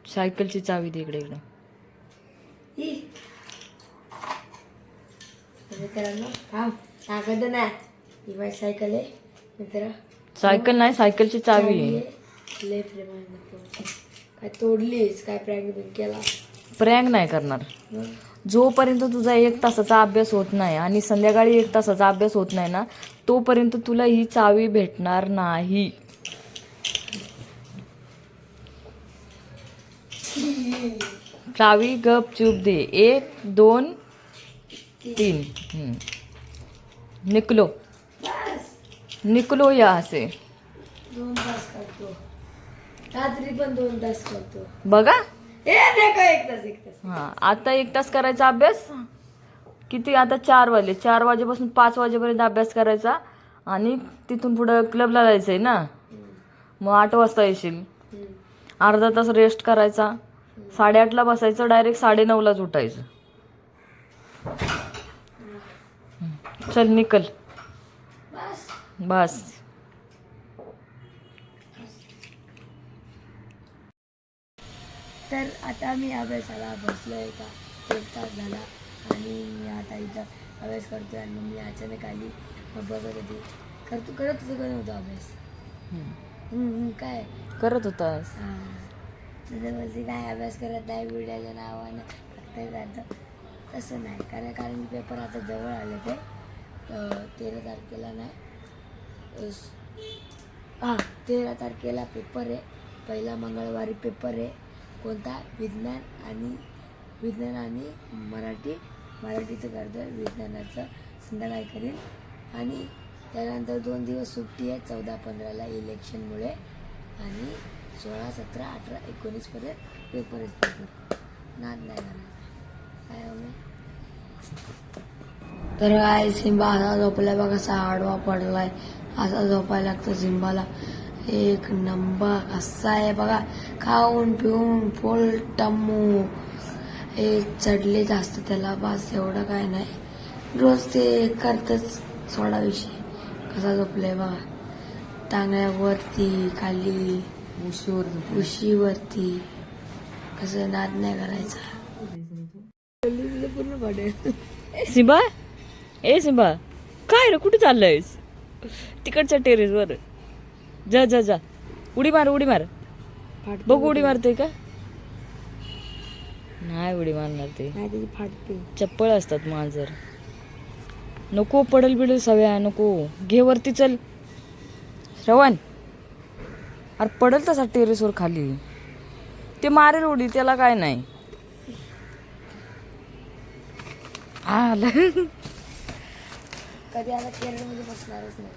सायकलची चावी दे इकडे. मित्रांनो थांब सांगत ना ही माझी सायकल आहे मित्र. सायकल नाही, सायकलची चावी आहे. लय प्रेमाने काय तोडलीस काय प्रँक केला? प्रँक नाही करणार. जोपर्यंत तुझा 1 तासाचा अभ्यास होत नाही आणि संध्याकाळी 1 तासाचा अभ्यास होत नाही ना, तोपर्यंत तुला ही चावी भेटणार नाही. चावी गपचूप दे. 1 2 3. निकलो निकलो यहाँ से. 2 तास करतो रात्री पण 2 तास करतो बघा. देखो 1 तास. हां, आता 1 तास करायचा अभ्यास. किती आता 4 वाजले. 4 वाजेपासून 5 वाजेपर्यंत अभ्यास करायचा आणि तिथून पुढं क्लबला जायचंय ना, मग 8 वाजता येशील. अर्धा तास रेस्ट करायचा. 8:30ला बसायचं, डायरेक्ट 9:30लाच उठायचं. चल निकल बस. तर आता मी अभ्यासाला बसलोय का 1 तास झाला आणि मी आता इथं अभ्यास करतोय आणि मी अचानक आली बघत होती. करत होती का नव्हतं अभ्यास? काय करत होतास? तुझं बोलते काय अभ्यास करत नाही व्हिडिओच्या नावानं फक्त जातं. तसं नाही कारण पेपर आता जवळ आले ते 13 तारखेला नाही 13 तारखेला पेपर आहे. पहिला मंगळवारी पेपर आहे. कोणता? विज्ञान आणि मराठीचं करतोय. विज्ञानाचं संध्याकाळी करीन आणि त्यानंतर 2 दिवस सुट्टी आहे. 14-15ला इलेक्शनमुळे आणि 16, 17, 18, 19पर्यंत पेपर नाद नाही करायचा काय हो. तर काय सिंबा असा झोपलाय बघा. कसा आडवा पडलाय. असा झोपायला लागतो सिंबाला. 1 नंबर कसा आहे बघा. खाऊन पिऊन फुल टम्मू. चढले जास्त त्याला बस एवढं काय नाही. रोज ते करतच सोडा विषय. कसा झोपलाय बघा. टांगळ्यावरती खाली उशीवरती. कसं नाद नाही करायचा. पूर्ण पडेल. सिंबा सिंबा काय रे, कुठे चाललंयस? तिकडच्या टेरेसवर जा. उडी मार. बघ उडी मारते का नाही? उडी मारणार ते फाटते. चप्पल असतात मांजर. नको पडल बिडल सव्या नको. घे वरती चल श्रवण. अरे पडल तसा टेरेसवर खाली. ते मारेल उडी, त्याला काय नाही. कधी आता केरळमध्ये बसणारच नाही.